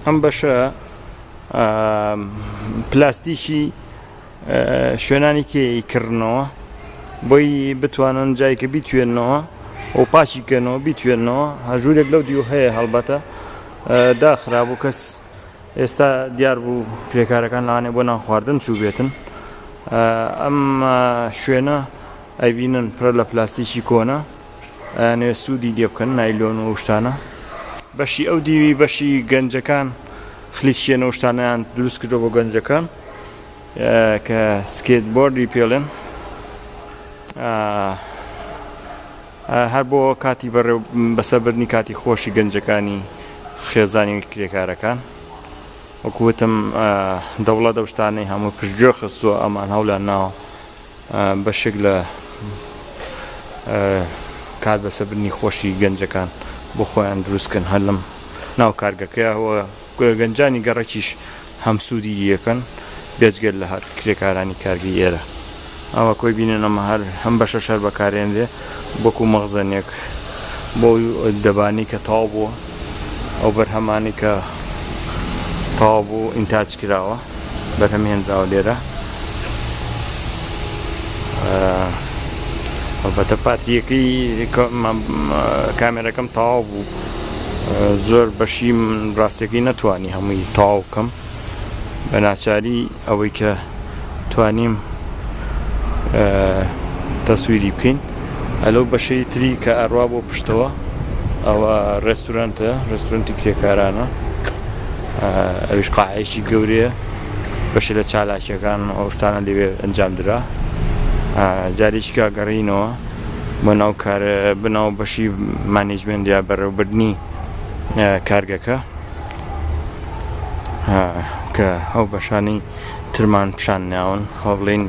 ئەم بەشە پلاستیکی شوێنانی کێیکردنەوە بۆی بتوانن جایکە بیتوێنەوە و پاچی کەنەوە بیتوێنەوە هەژوورێک لەو دیو هەیە هەڵبەتە داخرابوو کەس ئێستا دیار بوو کرێکارەکان لەوانێ بۆ نانخواردن چوو بێتن ئەم شوێنە ئەیبینن پڕە لە پلاستیکی کۆنە نوێ سوودی لێ بکەن نایلۆن و شتانە بەشی ئەو دیوی بەشی گەنجەکان خلیسکێنە شتانیان دروست کردەوە بۆ گەنجەکان کە سکێت بۆردی پێڵێن هەر بۆ کاتی بەسەربردنی کاتی خۆشی گەنجەکانی خێزانی کرێکارەکان وەکوتم دەوڵەت ئەو شتانەی هەموو پشتگوێ خستووە ئەمان هەوڵیان ناوە بەشێک لە کات بەسەربردنی خۆشی گەنجەکان بۆ خۆیان دروستکەن هەر لەم ناو کارگەکەیەوە گەنجانی گەڕەکیش هەم سوودی یەکەن بێجگەر لە هەر کرێکارانی کارگەی ئێرە ئەوە کۆی بینن ئەمە هەر هەم بەشە شەر بەکارێنرێ بۆکو مەغزەنێک بۆ دەبانی کە تاو بووە ئەو بەرهەمانی کە تاو بوو ئینتاج کراوە بەرهەمهێنراوە لێرە ئەلبەتە پاتریەکەی کامێرەکەم تاو بوو زۆر بەشی ڕاستەکەی نەتوانی هەمووی تاو بکەم بە ناچاری ئەوەی کە توانیم تەسویری بکەین ئەلەو بەشەی تری کە ئەڕوا بۆ پشتەوە ئەوە ڕێستورەنتی کرێکارانە ئەویش قاعەیەکی گەورەیە بەشە لە چالاکیەکان ئەو شتانە لەوێ ئەنجام درا جارێکی کاگەڕینەوە بەناو بەشی مانیجمنت یا بەڕێوەبردنی کارگەکە کە ئەو بەشانی ترمان پیشان ناون هەوڵێن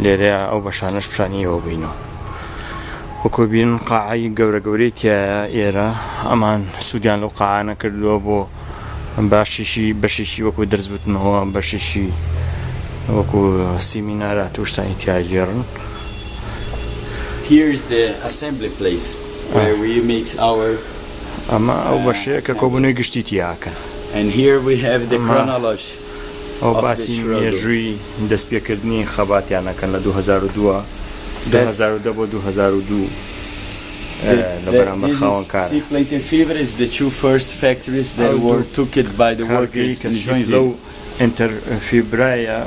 لێرەیە ئەو بەشانەش پیشانیەوە بینەوە وەکو بین قاعەی گەورە گەورەی تیا ئێرە ئەمان سوودیان لەو قاعانە کردووە بۆ بەشیشی وەکو دەرزبوتنەوە بەشیشی وەکو سیمینارات و شتانی تیاگێڕن. Here is the assembly place where we make our ئەمە ئەو بەشەیە کە کۆبوونەوەی گشتی تیاکەن. And here we have the chronology ئەو باسی مێژووی دەستپێکردنی خەباتیانەکەن لە 2002 بۆ 2002 لە بەرامبەر خاوەن کار. Seaplate and Fever is the two first factories that were took by the workers in Jun.20. فیبرایە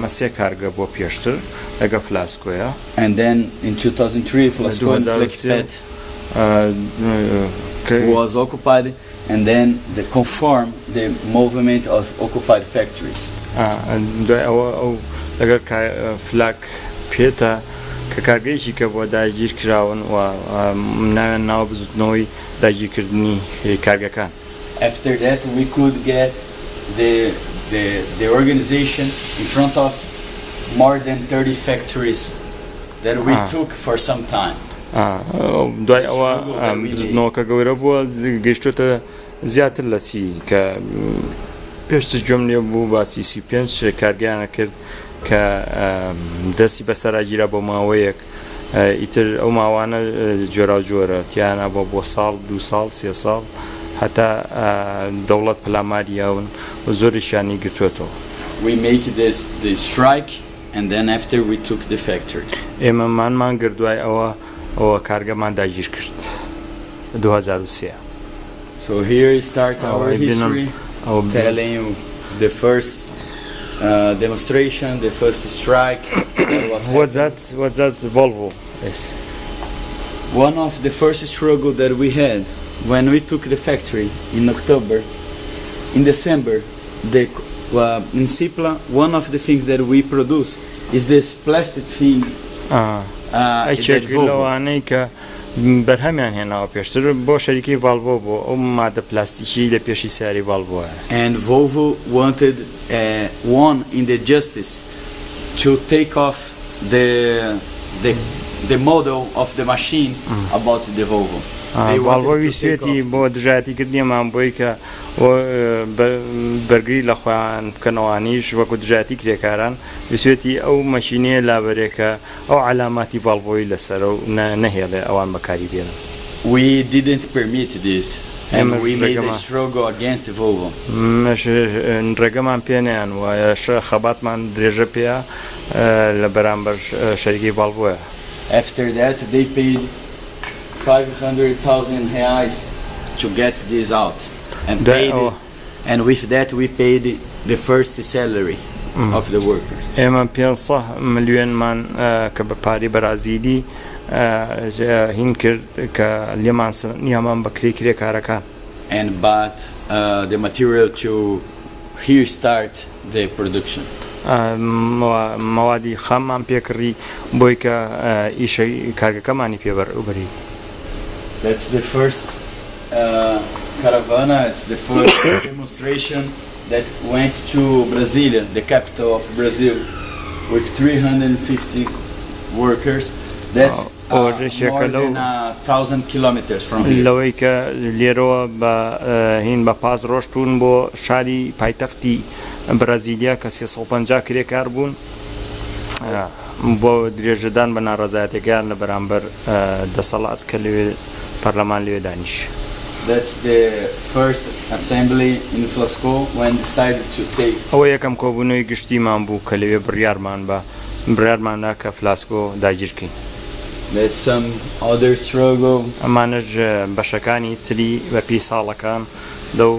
مەسێ کارگە بۆ پێشتر لەگە فلاسکۆیە. And then in 2003 Flasko and Flexpet was occupied and then they conformed the movement of occupied factories. ئەو لەگەر فلاک پێتە کە کارگەیەکی کە بۆ داگیر کراون و ناوێن ناو بزوتنەوەی داگیرکردنی کارگەکان. After that we could get the organization in front of more than 30 factories that we took for some time. دوای ئەوە بزوتنەوەکە گەورە بووە گەیشتۆتە زیاتر لە سی کە پێشتر گوێم لێ بوو باسی 35 کارگەیانە کرد کە دەستی بەسەراگیرە بۆ ماوەیەک ئیتر ئەو ماوانە جۆرا و جۆرە تیانە بۆ ساڵ 2 ساڵ 3 ساڵ هەتا دەوڵەت پەلاماریاون و زۆریشیانی گرتوێتەوە. We make the strike and then after we took the factory. ئێمە مانمان گردوای ئەوە کارگەمان داگیر کرد 2003. So here starts our history telling you the first demonstration, the first strike that was what's that Volvo is one of the first struggle that we had when we took the factory in October. In December in Cipla one of the things that we produce is this plastic thing بەرهەمیان هێناوە پێشتر بۆ شەریکی ڤالڤۆ بۆ ئەو مادە پلاستیکی لە پێشی سیاری ڤالڤۆە. And Volvo wanted won in the justice to take off the model of the machine about the Volvo. ڤالڤۆ ویستێتی بۆ دژایەتیکردنیەمان بۆی کە بەرگری لە خۆیان بکەنەوانیش وەکو دژایەتی کرێکاران ویستێتی ئەو مەشینەیە لابەرێکە ئەو علاماتی ڤالڤۆی لەسەرە و نەهێڵێ ئەوان بەکاری بێنن. We didn't permit this And we made a struggle against Volvo. مش نرجمان بينان وش خبطمان درجة بيا لبرامبر شركة فالفو. After that, they paid 500,000 reais to get this out, and and with that we paid the first salary of the workers. اما 500 مليون مان كباري برازيلي هنكر كليمان نيامان بكري كارگەکان. And bought the material to restart the production. موادی خام پێکڕی بۆی کە ئیشەی کارگەکەمانی پێبەری. That's the first caravana. It's the first demonstration that went to Brasilia, the capital of Brazil, with 350 workers. That's more than 1,000 kilometers from here. لەوەی کە لێرەوە هین بە پاس ڕۆشتون بۆ شاری پایتەختی برازیلیا کە 350 کرێکار بوون بۆ درێژەدان بە ناڕەزایەتیەکان لە بەرامبەر دەسەڵات کە لەوێ پەرلەمان لەوێ دانیش. That's the first assembly in Flasko when decided to take. ئەوە یەکەم کۆبوونەوەی گشتیمان بوو کە لەوێ بڕیارماندا کە فلاسکۆ داگیرکەین. That's some other struggle. ئەمانەش بەشەکانی تری بە پێی ساڵەکان لەو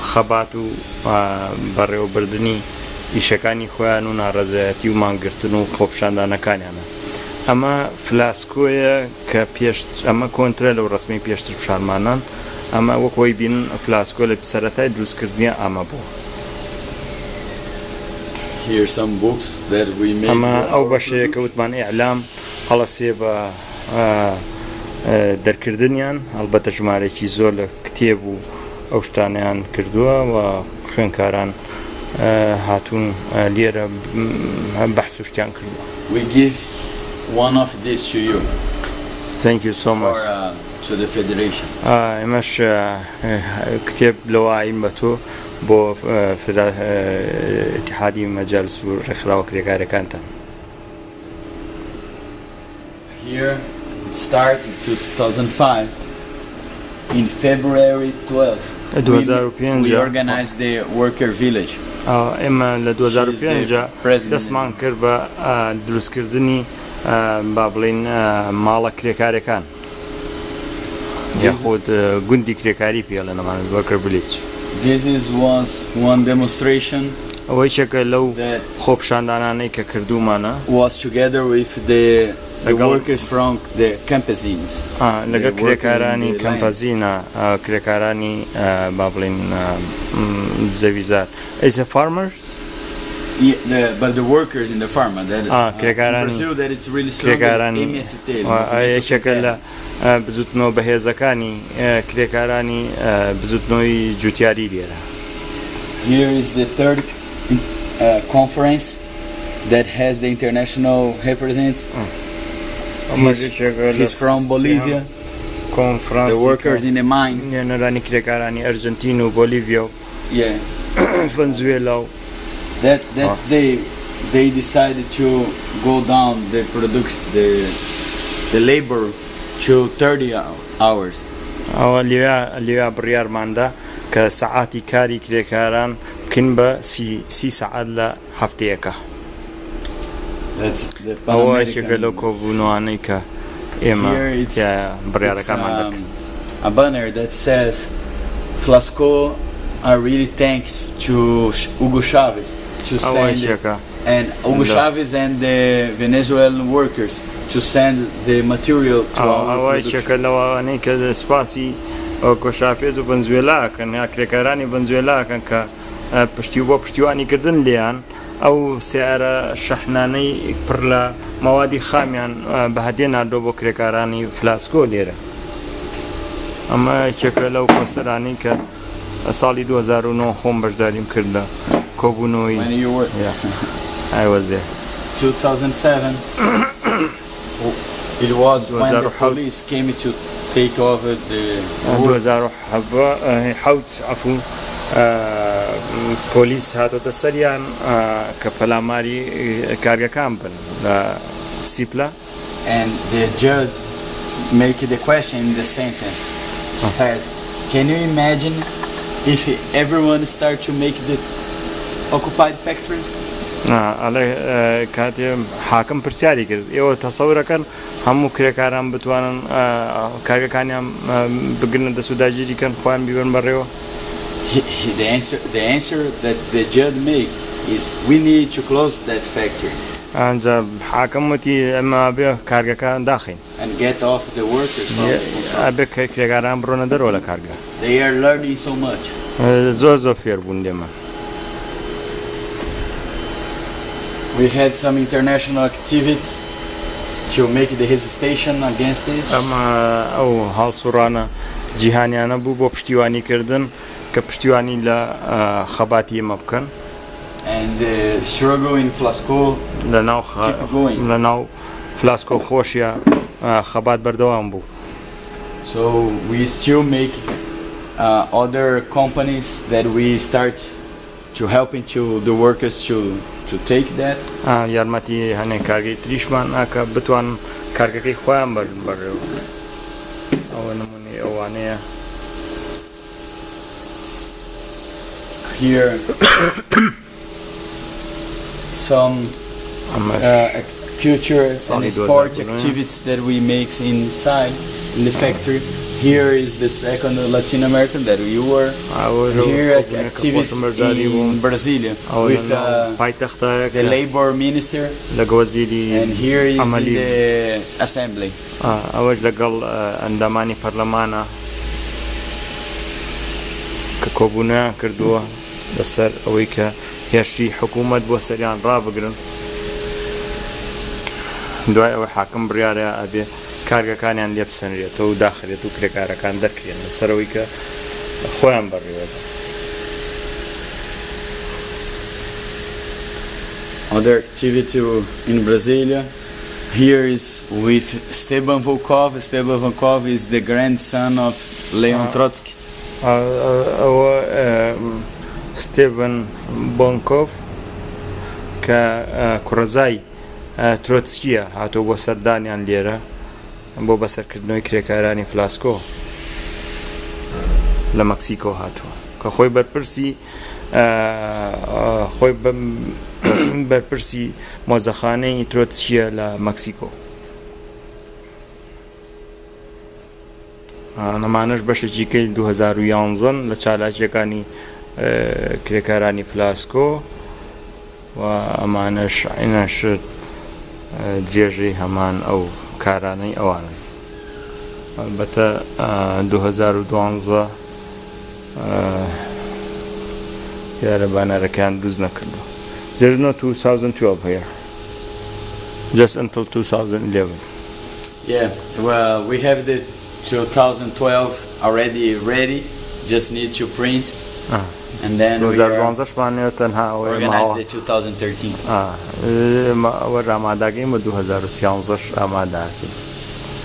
خەبات و بەڕێوەبردننی ئیشەکانی خۆیان و ناڕەزایەتی و مانگرتن و خۆپشاندانەکانیانە. ئەمە فلاسکۆیە کە پێشت ئەمە کۆنترە لەو ڕسمی پێشتر پیشانمانان ئەمە وەکۆی بین فلاسکۆ لە سەرەتای دروستکردنیە ئامە بوو. Here some books that we made. ئەمە ئەو بەشەیە کە وتمان ئیعلام هەڵەسێ بە دەرکردنیان هەڵبەتە ژمارەیەکی زۆر لە کتێب و ئەو شتانیان کردووە و خوێندکاران هاتوون لێرە بەحس و شتیان کردووە. We give one of these to you. Thank you so much. To the federation. ئێمەش کتێب لەوە ئاین بە تۆ بۆ اتحادی مەجالس و ڕێکخراوە کرێکارەکانتان. Here it started in 2005. In February 12th, we organized the worker village. ئێمە لە 2005 دەستمان کرد بە دروستکردنی با بڵێن ماڵە کرێکارەکان یاخود گوندی کرێکاری پێڵێن ئەمانە worker village. This was one demonstration. ئەوەی چێکە لەو خۆپشاندانانەی کە کردومانە was together with the workers from the campesines. لەگە کرێکارانی کەمپەزینە کرێکارانی با بڵێن زەویزار. Is it farmers? But the workers in the farm. In Brazil that it's really strong. یەکێکە لە بزوتنەوە بەهێزەکانی کرێکارانی بزوتنەوەی جوتیاری لێرە. Here is the third conference that has the international representatives. He's from Bolivia. The workers in the mine. نێرانی کرێکارانی ئەرجنتین و بۆلیڤیا و ڤەنزوێلا و that they decided to go down the production the labor to 30 hours. ئەوە لێوە بڕیارماندا کە سەعاتی کاری کرێکاران بکەن بە 30 سەعات لە هەفتەیەکە. ئەوە یەکێکە لەو کۆبوونەوانەی کە ئێمە بڕیارەکانمان دەکرد. A banner that says Flasko are really thanks to Hugo Chavez to send and Hugo Chavez and the Venezuelan workers to send the material to our production. سپاسی Hugo Chavez و ڤەنزوێلا کەن یا کرێکارانی ڤەنزوێلا کەن کە پشتیوانی کردن لێیان ئەو سیارە شەحنانەی پڕ لە مەوادی خامیان بەهەدێ ناردۆ بۆ کرێکارانی فلاسکۆ لێرە. ئەمە یەکێکە لەو پۆستەرانی کە ساڵی 2009 خۆم بەشداریم کردە کۆبوونەوەی. I was there. 2007 it was when the police came to take over the 2007 عفوا پۆلیس هاتۆتە سەریان کە پەلاماری کارگەکان بن لە سیپلا. And the judge make the question in the sentence says can you imagine if everyone start to make the occupied factories? على كاتي حاكم برسياري كرد إيوه تصور كان هم كريكاران بتوانن كارگەکانیان بگرن دەست و داگیری کەن خۆیان بیبن بەڕێوە. The answer that the judge makes is we need to close that factory. أنجا حاكم وتي أما أبي كارگەکان داخين. And get off the workers. أبي كريکاران بڕۆنە دەرەوە لە کارگە. They are learning so much. زۆر فێر بوون دێمە. We had some international activities to make the hesitation against this. أما أو هالسورانة جیهانیانە بوو بۆ پشتیوانیکردن کە پشتیوانی لە خەباتی ئێمە بکەن. And the struggle in Flasko لەناو فلاسکۆ خۆشیە خەبات بەردەوام بوو. So we still make other companies that we start to helping to the workers to take that. یارمەتی هەنێک کارگەی تریشمان ئاکە بتوان کارگەکەی خۆیان بەڕێوە. ئەوە نمونەی ئەوانەیە. Here some culture and sport activities that we make inside in the factory. Here is the second Latin American that we were. Here activities in Brazil with the labor minister. And here is the assembly. أوج لقل أندماني برلمانا ككوبونا كردوا بسر أويك هيشي حكومة بوسريان رابقرن دوای ئەوە حاکم بڕیارە ئەبێ کارگەکانیان لێ بسەنرێتەوە و داخرێت و کرێکارەکان دەرکرێن لەسەرەوەی کە خۆیان بەڕێوەدا. Other activity in Brasilia. Here is with Esteban Volkov. Esteban Volkov is the grandson of Leon Trotsky. ستيفن بونكوف ككرزاي تروتسكيا هاتو بۆ سەردانیان لێرە بۆ بەسەرکردنەوەی کرێکارانی فلاسکۆ لە مەکسیکۆ هاتووە کە خۆی بەرپرسی مۆزەخانەی ترۆتسکیە لە مەکسیکۆ. نەمانەش بەشێکی کەی 2011 لە چالاکیەکانی کرێکارانی فلاسکۆ و ئەمانەش عینەش جێژەی هەمان ئەو کارانەی ئەوانن. البەتە 2012 یارە بانەرەکان دروست نەکردووە. There is no 2012 here, just until 2011. Yeah, well, we have the 2012 already ready, just need to print. And then we organize the 2013.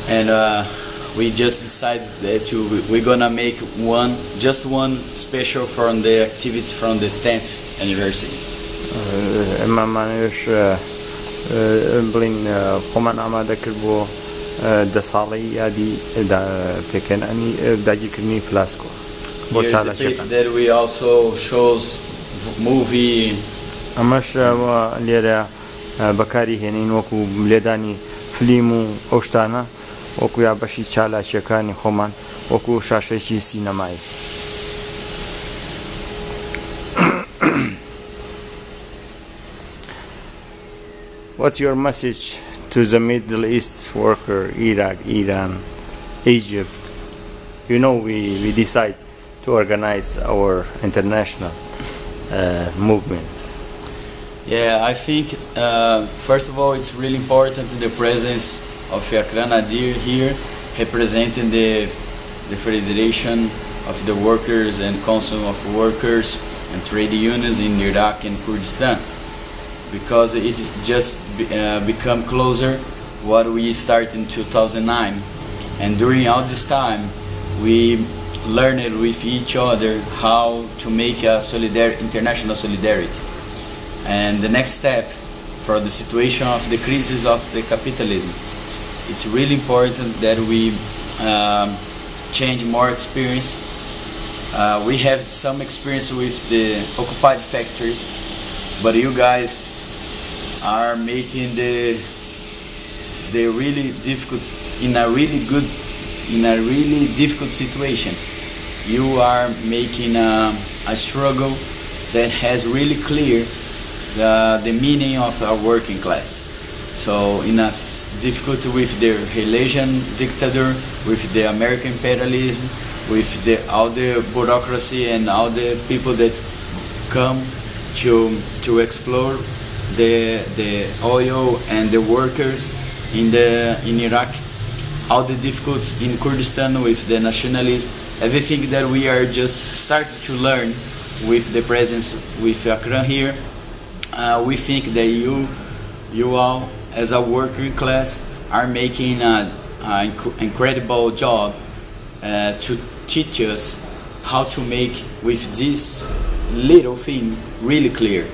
And we just decided that we're gonna make just one special from the activities from the 10th anniversary. Here's the piece that we also shows movie. ئەمەش لێرە بەکاری هێنین وەکو لێدانی فلیم و ئەو شتانە وەکو یا بەشی چالاکیەکانی خۆمان وەکو شاشەیەکی سینەمایی. What's your message to the Middle East worker, Iraq, Iran, Egypt? You know, we decide to organize our international movement. Yeah, I think first of all it's really important the presence of Akram Nadir here, representing the Federation of the Workers and Council of Workers and Trade Unions in Iraq and Kurdistan, because it just become closer what we started in 2009, and during all this time we learned with each other how to make a international solidarity. And the next step for the situation of the crisis of the capitalism, it's really important that we change more experience We have some experience with the occupied factories, but you guys are making the really difficult in a really difficult situation. You are making a struggle that has really clear the meaning of a working class. So in a difficulty with the Malaysian dictator, with the American imperialism, with all the bureaucracy and all the people that come to explore the oil and the workers in Iraq, all the difficulties in Kurdistan with the nationalism, everything that we are just starting to learn with the presence with Akram here. We think that you all as a working class are making an incredible job to teach us how to make with this little thing really clear.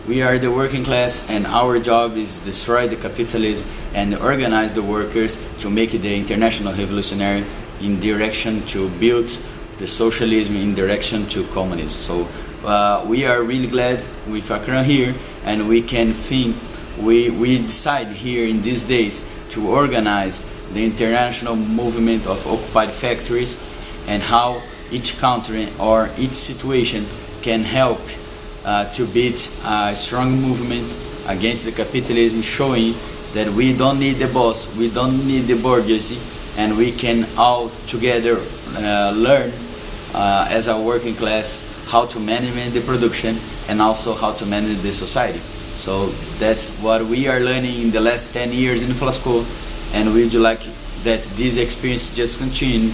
We are the working class and our job is destroy the capitalism and organize the workers to make it the international revolutionary in direction to build the socialism in direction to communism. So we are really glad with Akram here, and we can think we decide here in these days to organize the international movement of occupied factories and how each country or each situation can help to build a strong movement against the capitalism, showing that we don't need the boss, we don't need the bourgeoisie, and we can all together learn as a working class how to manage the production and also how to manage the society. So that's what we are learning in the last 10 years in Flasko, and we'd like that this experience just continue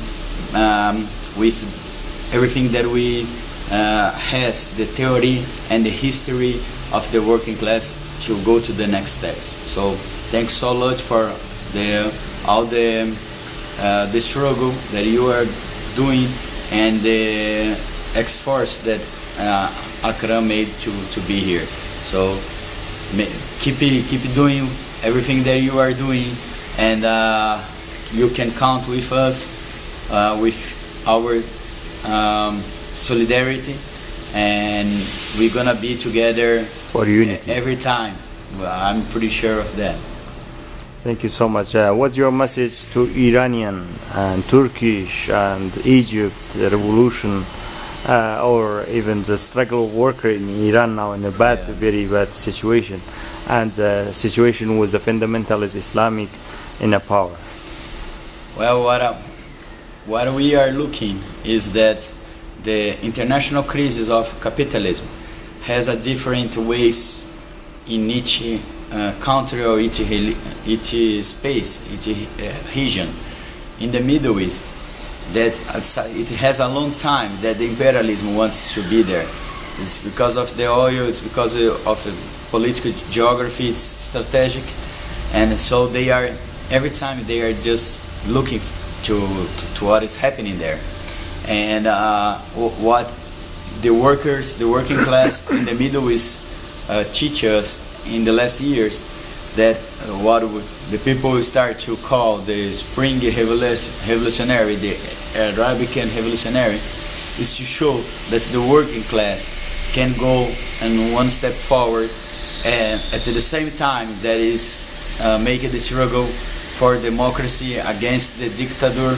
with everything that we has the theory and the history of the working class to go to the next steps. So thanks so much for all the struggle that you are doing and the effort that Akram made to be here. So keep doing everything that you are doing, and you can count with us with our solidarity, and we're gonna be together for unity every time. I'm pretty sure of that. Thank you so much. What's your message to Iranian and Turkish and Egypt revolution, or even the struggle worker in Iran now in a very bad situation, and the situation with the fundamentalist Islamic in a power? Well, what we are looking is that the international crisis of capitalism has a different ways in each country or each space, each region. In the Middle East, that it has a long time that the imperialism wants to be there. It's because of the oil, it's because of the political geography, it's strategic, and so they are every time they are just looking to what is happening there, and what the working class in the Middle East teach us in the last years, that what the people start to call the Spring Revolutionary, the Arabic Revolutionary, is to show that the working class can go and one step forward, and at the same time that is making the struggle for democracy against the dictator,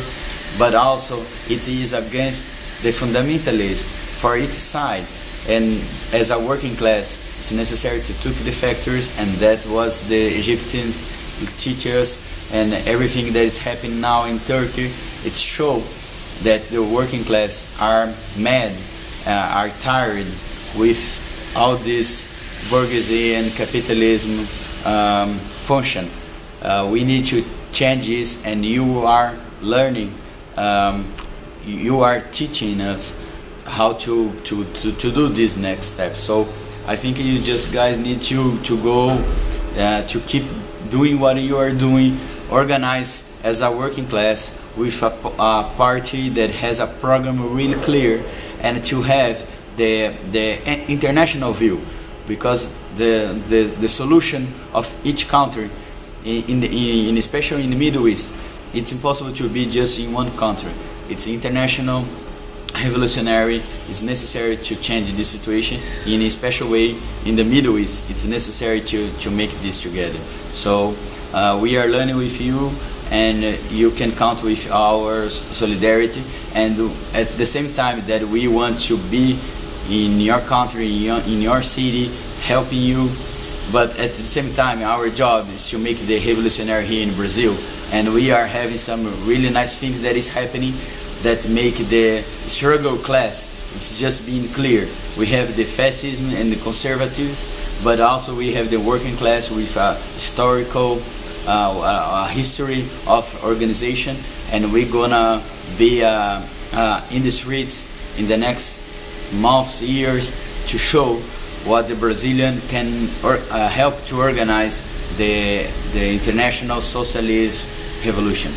but also it is against the fundamentalism for each side. And as a working class, it's necessary to took the factors, and that was the Egyptian teachers and everything that is happening now in Turkey. It shows that the working class are mad, are tired with all this bourgeoisie and capitalism function. We need to change this, and you are learning, you are teaching us how to do this next step. So I think you just guys need to go to keep doing what you are doing, organize as a working class with a party that has a program really clear, and to have the international view, because the solution of each country, especially in the Middle East, it's impossible to be just in one country. It's international revolutionary. It's necessary to change this situation in a special way. In the Middle East, it's necessary to make this together. So we are learning with you, and you can count with our solidarity. And at the same time that we want to be in your country, in your city, helping you, but at the same time our job is to make the revolutionary here in Brazil. And we are having some really nice things that is happening that make the struggle class, it's just being clear. We have the fascism and the conservatives, but also we have the working class with a historical history of organization, and we're gonna be in the streets in the next months, years, to show what the Brazilian can help to organize the international socialist revolution.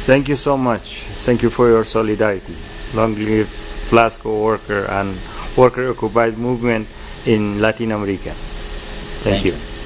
Thank you so much. Thank you for your solidarity. Long live Flasko worker and worker occupied movement in Latin America. Thank you.